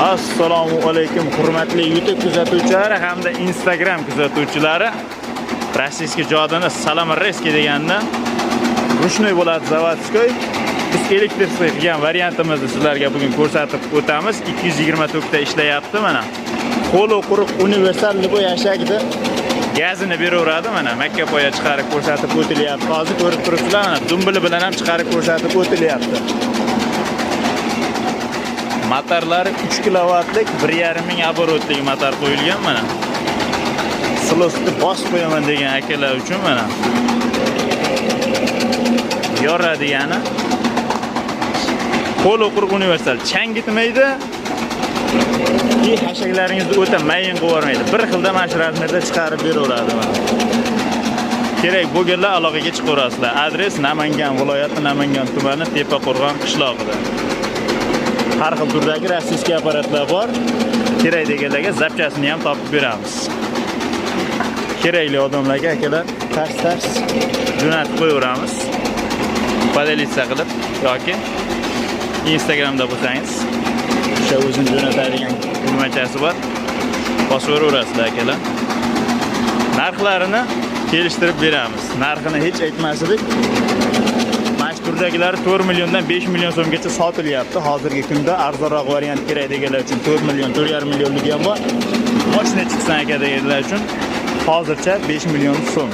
Assalomu alaykum hurmatli YouTube kuzatuvchilari hamda Instagram kuzatuvchilari. Rossiyskiy jodini Salamarreski deganda rushnoy bo'ladi zavodskoy. Biz elektrический degan variantimizni sizlarga bugun ko'rsatib o'tamiz. 220 ta ishlayapti mana. Qo'li quruq universal libo yashagida gazini beraveradi mana. Makka poya chiqarib ko'rsatib o'tilyapti. Hozir ko'rib turibsizlar mana. Dumbili bilan ham chiqarib ko'rsatib o'tilyapti. Motorlari 3 kilovatlik 1,5 ming оборотlik motor qo'yilgan mana. Silosni bosib qo'yaman degan akalar uchun mana. Yoradigani qo'li quruq universal, chang gitmaydi. Hashaklaringizni o'ta mayin qilib yubormaydi. Bir xilda mana shu razmerda chiqarib beraveradi mana. Kerak bo'lganlar aloqaga chiqaverasizlar. Adres Namangan viloyati, Namangan tumani, Tepaqo'rg'on qishlog'ida. Har xil turdagi rossiyskiy apparatlar bor. Kerak deganlarga zapchasini ham topib beramiz. Kerakli odamlarga akalar tars jo'natib qo'yaveramiz. Podelitsiya qilib yoki Instagramda bo'lsangiz, o'sha o'zini jo'natadigan tugmachasi bor. Bosaveraverasizlar akalar. Narxlarini kelishtirib beramiz. Narxini hech aytmasdik. Turdagilar 4 milliondan 5 million so'mgacha sotilyapti. Hozirgi kunda arzonroq variant kerak deganlar uchun 4 million, 4,5 millionlik ham bor. Mashina chiqsan aka deganlar uchun hozircha 5 million so'm.